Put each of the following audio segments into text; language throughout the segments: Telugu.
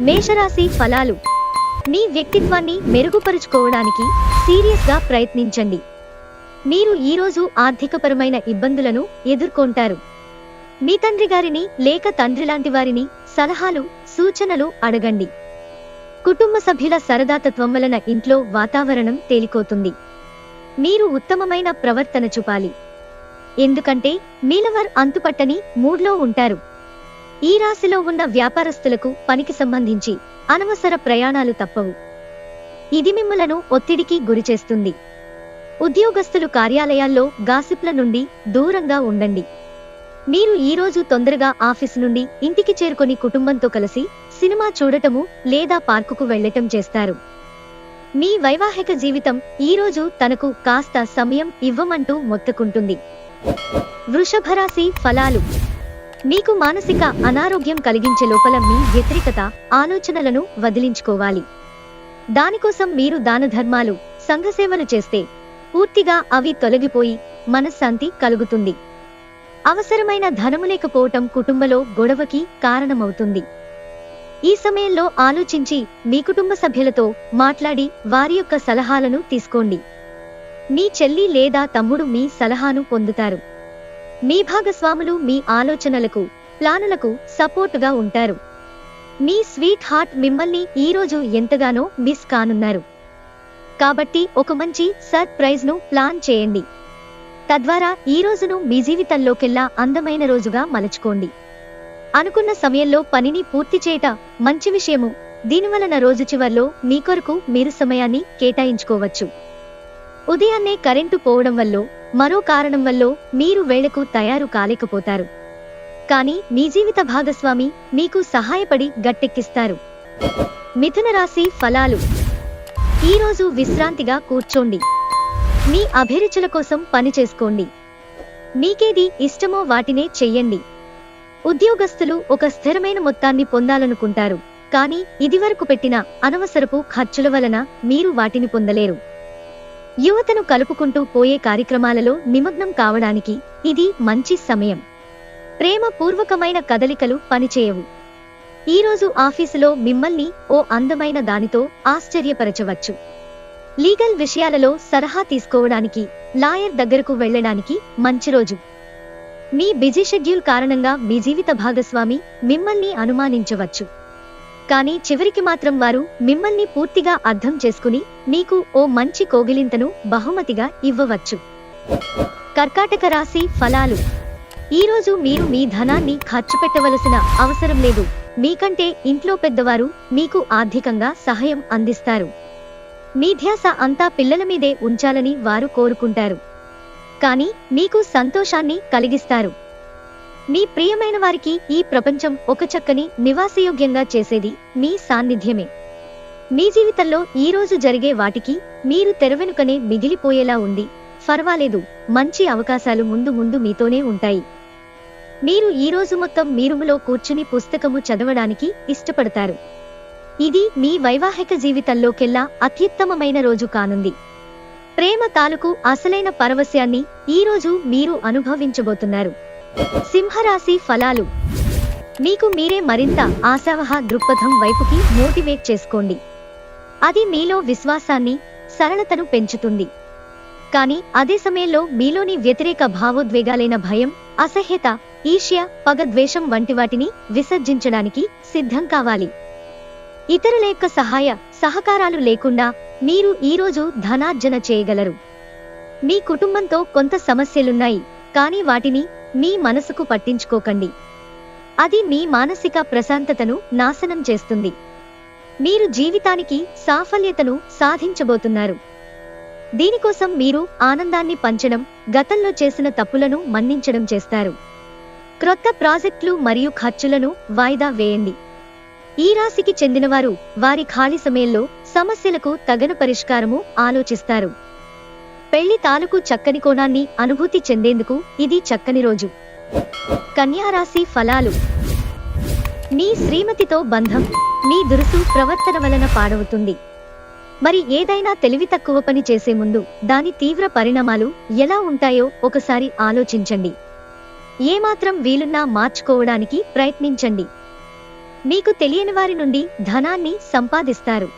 మేషరాశి ఫలాలు. మీ వ్యక్తిత్వాన్ని మెరుగుపరుచుకోవడానికి సీరియస్గా ప్రయత్నించండి. మీరు ఈరోజు ఆర్థికపరమైన ఇబ్బందులను ఎదుర్కొంటారు. మీ తండ్రి గారిని లేక తండ్రిలాంటి వారిని సలహాలు, సూచనలు అడగండి. కుటుంబ సభ్యుల సరదాతత్వం వలన ఇంట్లో వాతావరణం తేలికోతుంది. మీరు ఉత్తమమైన ప్రవర్తన చూపాలి. ఎందుకంటే మీలవర్ అంతుపట్టని మూడ్లో ఉంటారు. ఈ రాశిలో ఉన్న వ్యాపారస్తులకు పనికి సంబంధించి అనవసర ప్రయాణాలు తప్పవు. ఇది మిమ్మలను ఒత్తిడికి గురిచేస్తుంది. ఉద్యోగస్తులు కార్యాలయాల్లో గాసిప్ల నుండి దూరంగా ఉండండి. మీరు ఈరోజు తొందరగా ఆఫీసు నుండి ఇంటికి చేరుకొని కుటుంబంతో కలిసి సినిమా చూడటము లేదా పార్కుకు వెళ్లటం చేస్తారు. మీ వైవాహిక జీవితం ఈరోజు తనకు కాస్త సమయం ఇవ్వమంటూ మొత్తుకుంటుంది. వృషభరాశి ఫలాలు. మీకు మానసిక అనారోగ్యం కలిగించే లోపల మీ వ్యతిరేకత ఆలోచనలను వదిలించుకోవాలి. దానికోసం మీరు దానధర్మాలు, సంఘసేవలు చేస్తే పూర్తిగా అవి తొలగిపోయి మనశ్శాంతి కలుగుతుంది. అవసరమైన ధనము లేకపోవటం కుటుంబంలో గొడవకి కారణమవుతుంది. ఈ సమయంలో ఆలోచించి మీ కుటుంబ సభ్యులతో మాట్లాడి వారి యొక్క సలహాలను తీసుకోండి. మీ చెల్లి లేదా తమ్ముడు మీ సలహాను పొందుతారు. మీ భాగస్వాములు మీ ఆలోచనలకు, ప్లానులకు సపోర్టుగా ఉంటారు. మీ స్వీట్ హార్ట్ మిమ్మల్ని ఈరోజు ఎంతగానో మిస్ కానున్నారు. కాబట్టి ఒక మంచి సర్ప్రైజ్ ను ప్లాన్ చేయండి. తద్వారా ఈ రోజును మీ జీవితంలోకెల్లా అందమైన రోజుగా మలుచుకోండి. అనుకున్న సమయంలో పనిని పూర్తి చేయట మంచి విషయము. దీనివలన రోజు చివర్లో మీ కొరకు మీరు సమయాన్ని కేటాయించుకోవచ్చు. ఉదయాన్నే కరెంటు పోవడం వల్లో మరో కారణం వల్లో మీరు వేళకు తయారు కాలేకపోతారు. కానీ మీ జీవిత భాగస్వామి మీకు సహాయపడి గట్టెక్కిస్తారు. మిథున రాశి ఫలాలు. ఈరోజు విశ్రాంతిగా కూర్చోండి. మీ అభిరుచుల కోసం పని చేసుకోండి. మీకేది ఇష్టమో వాటినే చెయ్యండి. ఉద్యోగస్తులు ఒక స్థిరమైన మొత్తాన్ని పొందాలనుకుంటారు. కానీ ఇదివరకు పెట్టిన అనవసరపు ఖర్చుల వలన మీరు వాటిని పొందలేరు. యువతను కలుపుకుంటూ పోయే కార్యక్రమాలలో నిమగ్నం కావడానికి ఇది మంచి సమయం. ప్రేమ పూర్వకమైన కదలికలు పనిచేయవు. ఈరోజు ఆఫీసులో మిమ్మల్ని ఓ అందమైన దానితో ఆశ్చర్యపరచవచ్చు. లీగల్ విషయాలలో సలహా తీసుకోవడానికి లాయర్ దగ్గరకు వెళ్లడానికి మంచి రోజు. మీ బిజీ షెడ్యూల్ కారణంగా మీ జీవిత భాగస్వామి మిమ్మల్ని అనుమానించవచ్చు. కానీ చివరికి మాత్రం వారు మిమ్మల్ని పూర్తిగా అర్థం చేసుకుని మీకు ఓ మంచి కోగిలింతను బహుమతిగా ఇవ్వవచ్చు. కర్కాటక రాశి ఫలాలు. ఈరోజు మీరు మీ ధనాన్ని ఖర్చు పెట్టవలసిన అవసరం లేదు. మీకంటే ఇంట్లో పెద్దవారు మీకు ఆర్థికంగా సహాయం అందిస్తారు. మీ ధ్యాస అంతా పిల్లల మీదే ఉంచాలని వారు కోరుకుంటారు. కానీ మీకు సంతోషాన్ని కలిగిస్తారు. మీ ప్రియమైన వారికి ఈ ప్రపంచం ఒక చక్కని నివాసయోగ్యంగా చేసేది మీ సాన్నిధ్యమే. మీ జీవితంలో ఈరోజు జరిగే వాటికి మీరు తెరవెనుకనే మిగిలిపోయేలా ఉంది. పర్వాలేదు, మంచి అవకాశాలు ముందు ముందు మీతోనే ఉంటాయి. మీరు ఈరోజు మొత్తం మీ రూములో కూర్చుని పుస్తకము చదవడానికి ఇష్టపడతారు. ఇది మీ వైవాహిక జీవితంలోకెల్లా అత్యుత్తమమైన రోజు కానుంది. ప్రేమ తాలూకు అసలైన పరవశ్యాన్ని ఈరోజు మీరు అనుభవించబోతున్నారు. సింహరాశి ఫలాలు. మీకు మీరే మరింత ఆశావహ దృక్పథం వైపుకి మోటివేట్ చేసుకోండి. అది మీలో విశ్వాసాన్ని, సరళతను పెంచుతుంది. కానీ అదే సమయంలో మీలోని వ్యతిరేక భావోద్వేగాలైన భయం, అసహ్యత, ఈర్ష్య, పగ, ద్వేషం వంటి వాటిని విసర్జించడానికి సిద్ధం కావాలి. ఇతరుల యొక్క సహాయ సహకారాలు లేకుండా మీరు ఈరోజు ధనార్జన చేయగలరు. మీ కుటుంబంతో కొంత సమస్యలున్నాయి, కానీ వాటిని మీ మనసుకు పట్టించుకోకండి. అది మీ మానసిక ప్రశాంతతను నాశనం చేస్తుంది. మీరు జీవితానికి సాఫల్యతను సాధించబోతున్నారు. దీనికోసం మీరు ఆనందాన్ని పంచడం, గతంలో చేసిన తప్పులను మన్నించడం చేస్తారు. క్రొత్త ప్రాజెక్టులు మరియు ఖర్చులను వాయిదా వేయండి. ఈ రాశికి చెందినవారు వారి ఖాళీ సమయంలో సమస్యలకు తగిన పరిష్కారము ఆలోచిస్తారు. పెళ్లి తాలూకు చక్కని కోణాన్ని అనుభూతి చెందేందుకు ఇది చక్కని రోజు. కన్యా రాశి ఫలాలు. మీ శ్రీమతితో బంధం మీ దురుసు ప్రవర్తన వలన పాడవుతుంది. మరి ఏదైనా తెలివి తక్కువ పని చేసే ముందు దాని తీవ్ర పరిణామాలు ఎలా ఉంటాయో ఒకసారి ఆలోచించండి. ఏమాత్రం వీలున్నా మార్చుకోవడానికి ప్రయత్నించండి. మీకు తెలియని వారి నుండి ధనాన్ని సంపాదిస్తారు.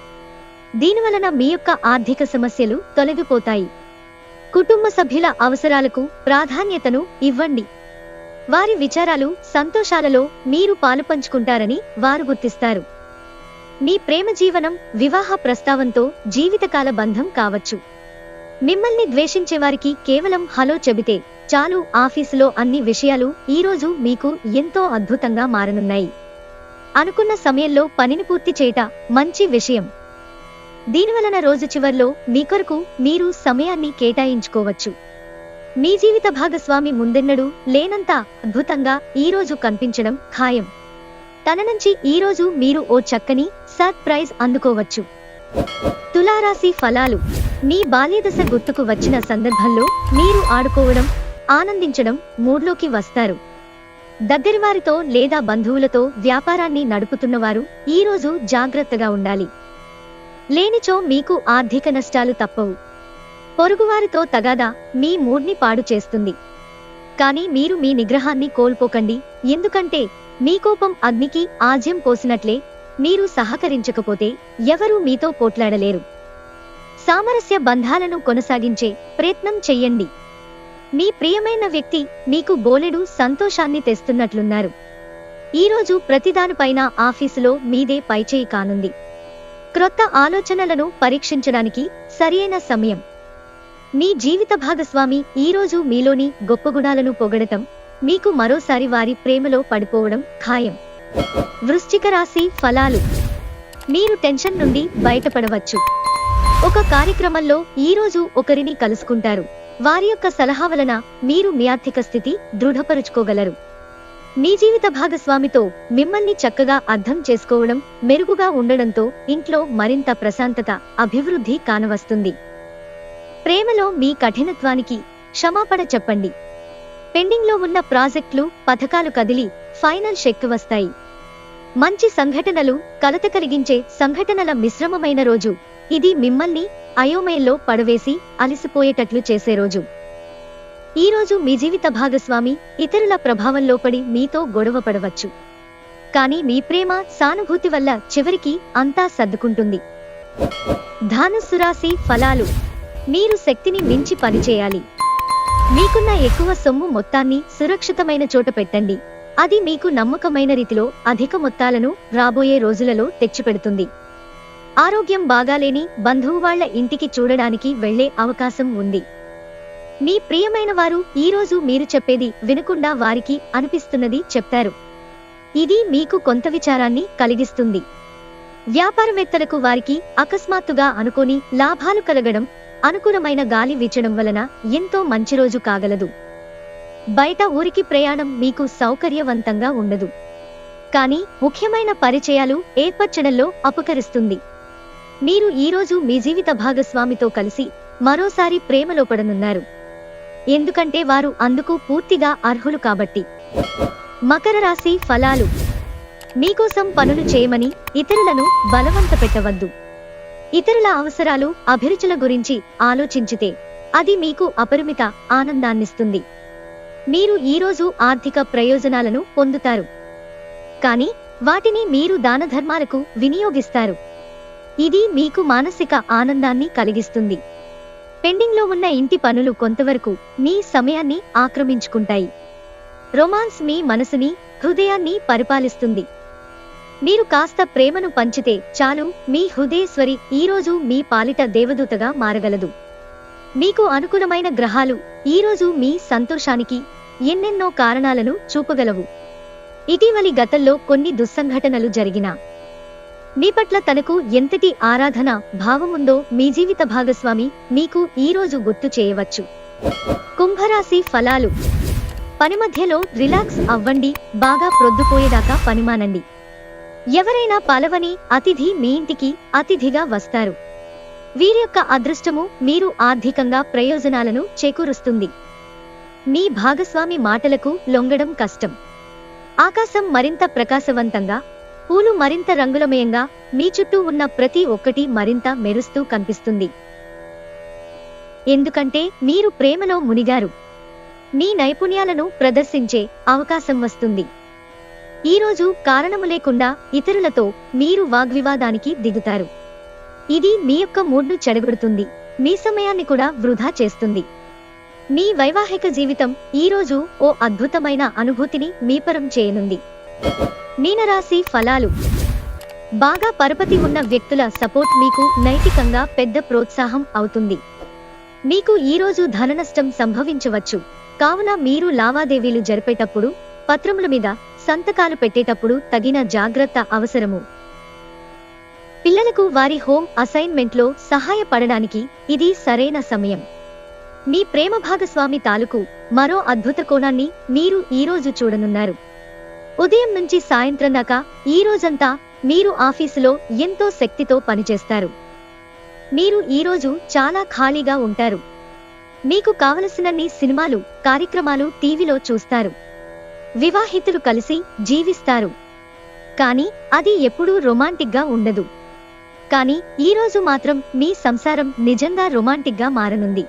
దీనివలన మీ యొక్క ఆర్థిక సమస్యలు తొలగిపోతాయి. కుటుంబ సభ్యుల అవసరాలకు ప్రాధాన్యతను ఇవ్వండి. వారి విచారాలు, సంతోషాలలో మీరు పాలుపంచుకుంటారని వారు గుర్తిస్తారు. మీ ప్రేమ జీవనం వివాహ ప్రస్తావంతో జీవితకాల బంధం కావచ్చు. మిమ్మల్ని ద్వేషించేవారికి కేవలం హలో చెబితే చాలు, ఆఫీసులో అన్ని విషయాలు ఈరోజు మీకు ఎంతో అద్భుతంగా మారనున్నాయి. అనుకున్న సమయంలో పనిని పూర్తి చేయట మంచి విషయం. దీనివలన రోజు చివర్లో మీ కొరకు మీరు సమయాన్ని కేటాయించుకోవచ్చు. మీ జీవిత భాగస్వామి ముందెన్నడూ లేనంత అద్భుతంగా ఈరోజు కనిపించడం ఖాయం. తన నుంచి ఈరోజు మీరు ఓ చక్కని సర్ప్రైజ్ అందుకోవచ్చు. తులారాశి ఫలాలు. మీ బాల్యదశ గుర్తుకు వచ్చిన సందర్భంలో మీరు ఆడుకోవడం, ఆనందించడం మూడ్లోకి వస్తారు. దగ్గరివారితో లేదా బంధువులతో వ్యాపారాన్ని నడుపుతున్నవారు ఈరోజు జాగ్రత్తగా ఉండాలి. లేనిచో మీకు ఆర్థిక నష్టాలు తప్పవు. పొరుగువారితో తగాదా మీ మూడ్ని పాడు చేస్తుంది. కానీ మీరు మీ నిగ్రహాన్ని కోల్పోకండి, ఎందుకంటే మీ కోపం అగ్నికి ఆజ్యం పోసినట్లే. మీరు సహకరించకపోతే ఎవరూ మీతో పోట్లాడలేరు. సామరస్య బంధాలను కొనసాగించే ప్రయత్నం చెయ్యండి. మీ ప్రియమైన వ్యక్తి మీకు బోలెడు సంతోషాన్ని తెస్తున్నట్లున్నారు. ఈరోజు ప్రతిదానిపైన ఆఫీసులో మీదే పైచేయి కానుంది. క్రొత్త ఆలోచనలను పరీక్షించడానికి సరియైన సమయం. మీ జీవిత భాగస్వామి ఈరోజు మీలోని గొప్ప గుణాలను పొగడటం, మీకు మరోసారి వారి ప్రేమలో పడిపోవడం ఖాయం. వృశ్చిక రాశి ఫలాలు. మీరు టెన్షన్ నుండి బయటపడవచ్చు. ఒక కార్యక్రమంలో ఈరోజు ఒకరిని కలుసుకుంటారు. వారి యొక్క సలహా వలన మీరు మీ ఆర్థిక స్థితి దృఢపరుచుకోగలరు. మీ జీవిత భాగస్వామితో మిమ్మల్ని చక్కగా అర్థం చేసుకోవడం, మెరుగుగా ఉండడంతో ఇంట్లో మరింత ప్రశాంతత, అభివృద్ధి కానవస్తుంది. ప్రేమలో మీ కఠినత్వానికి క్షమాపణ చెప్పండి. పెండింగ్లో ఉన్న ప్రాజెక్టులు, పథకాలు కదిలి ఫైనల్ చెక్ వస్తాయి. మంచి సంఘటనలు, కలత కలిగించే సంఘటనల మిశ్రమమైన రోజు ఇది. మిమ్మల్ని అయోమయంలో పడవేసి అలిసిపోయేటట్లు చేసే రోజు. ఈరోజు మీ జీవిత భాగస్వామి ఇతరుల ప్రభావంలో పడి మీతో గొడవ పడవచ్చు. కానీ మీ ప్రేమ, సానుభూతి వల్ల చివరికి అంతా సర్దుకుంటుంది. ధనుస్సు రాశి ఫలాలు. మీరు శక్తిని మించి పనిచేయాలి. మీకున్న ఎక్కువ సొమ్ము మొత్తాన్ని సురక్షితమైన చోట పెట్టండి. అది మీకు నమ్మకమైన రీతిలో అధిక మొత్తాలను రాబోయే రోజులలో తెచ్చిపెడుతుంది. ఆరోగ్యం బాగాలేని బంధువు వాళ్ల ఇంటికి చూడడానికి వెళ్లే అవకాశం ఉంది. మీ ప్రియమైన వారు ఈరోజు మీరు చెప్పేది వినకుండా వారికి అనిపిస్తున్నది చెప్తారు. ఇది మీకు కొంత విచారాన్ని కలిగిస్తుంది. వ్యాపారవేత్తలకు వారికి అకస్మాత్తుగా అనుకోని లాభాలు కలగడం, అనుకూలమైన గాలి వీచడం వలన ఎంతో మంచి రోజు కాగలదు. బయట ఊరికి ప్రయాణం మీకు సౌకర్యవంతంగా ఉండదు. కానీ ముఖ్యమైన పరిచయాలు ఏర్పరచడంలో ఉపకరిస్తుంది. మీరు ఈరోజు మీ జీవిత భాగస్వామితో కలిసి మరోసారి ప్రేమలో పడనున్నారు. ఎందుకంటే వారు అందుకు పూర్తిగా అర్హులు కాబట్టి. మకర రాశి ఫలాలు. మీకోసం పనులు చేయమని ఇతరులను బలవంత పెట్టవద్దు. ఇతరుల అవసరాలు, అభిరుచుల గురించి ఆలోచించితే అది మీకు అపరిమిత ఆనందాన్నిస్తుంది. మీరు ఈరోజు ఆర్థిక ప్రయోజనాలను పొందుతారు. కానీ వాటిని మీరు దానధర్మాలకు వినియోగిస్తారు. ఇది మీకు మానసిక ఆనందాన్ని కలిగిస్తుంది. పెండింగ్లో ఉన్న ఇంటి పనులు కొంతవరకు మీ సమయాన్ని ఆక్రమించుకుంటాయి. రొమాన్స్ మీ మనసుని, హృదయాన్ని పరిపాలిస్తుంది. మీరు కాస్త ప్రేమను పంచితే చాలు, మీ హృదయేశ్వరి ఈరోజు మీ పాలిట దేవదూతగా మారగలదు. మీకు అనుకూలమైన గ్రహాలు ఈరోజు మీ సంతోషానికి ఎన్నెన్నో కారణాలను చూపగలవు. ఇటీవలి గతంలో కొన్ని దుస్సంఘటనలు జరిగినా మీ పట్ల తనకు ఎంతటి ఆరాధన భావముందో మీ జీవిత భాగస్వామి మీకు ఈరోజు గుర్తు చేయవచ్చు. కుంభరాశి ఫలాలు. పని మధ్యలో రిలాక్స్ అవ్వండి. బాగా ప్రొద్దుపోయేదాకా పనిమానండి. ఎవరైనా పలవని అతిథి మీ ఇంటికి అతిథిగా వస్తారు. వీరి యొక్క అదృష్టము మీరు ఆర్థికంగా ప్రయోజనాలను చేకూరుస్తుంది. మీ భాగస్వామి మాటలకు లొంగడం కష్టం. ఆకాశం మరింత ప్రకాశవంతంగా, పూలు మరింత రంగులమయంగా, మీ చుట్టూ ఉన్న ప్రతి ఒక్కటి మరింత మెరుస్తూ కనిపిస్తుంది. ఎందుకంటే మీరు ప్రేమలో మునిగారు. మీ నైపుణ్యాలను ప్రదర్శించే అవకాశం వస్తుంది. ఈరోజు కారణము లేకుండా ఇతరులతో మీరు వాగ్వివాదానికి దిగుతారు. ఇది మీ యొక్క మూడ్ను చెడగొడుతుంది, మీ సమయాన్ని కూడా వృధా చేస్తుంది. మీ వైవాహిక జీవితం ఈరోజు ఓ అద్భుతమైన అనుభూతిని మీపరం చేయనుంది. మీనరాశి ఫలాలు. బాగా పరపతి ఉన్న వ్యక్తుల సపోర్ట్ మీకు నైతికంగా పెద్ద ప్రోత్సాహం అవుతుంది. మీకు ఈరోజు ధననష్టం సంభవించవచ్చు, కావున మీరు లావాదేవీలు జరిపేటప్పుడు, పత్రముల మీద సంతకాలు పెట్టేటప్పుడు తగిన జాగ్రత్త అవసరము. పిల్లలకు వారి హోమ్ అసైన్మెంట్లో సహాయపడడానికి ఇది సరైన సమయం. మీ ప్రేమ భాగస్వామి తాలూకు మరో అద్భుత కోణాన్ని మీరు ఈరోజు చూడనున్నారు. ఉదయం నుంచి సాయంత్రం దాకా ఈరోజంతా మీరు ఆఫీసులో ఎంతో శక్తితో పనిచేస్తారు. మీరు ఈరోజు చాలా ఖాళీగా ఉంటారు. మీకు కావలసినన్ని సినిమాలు, కార్యక్రమాలు టీవీలో చూస్తారు. వివాహితులు కలిసి జీవిస్తారు, కానీ అది ఎప్పుడూ రొమాంటిక్గా ఉండదు. కానీ ఈరోజు మాత్రం మీ సంసారం నిజంగా రొమాంటిక్గా మారనుంది.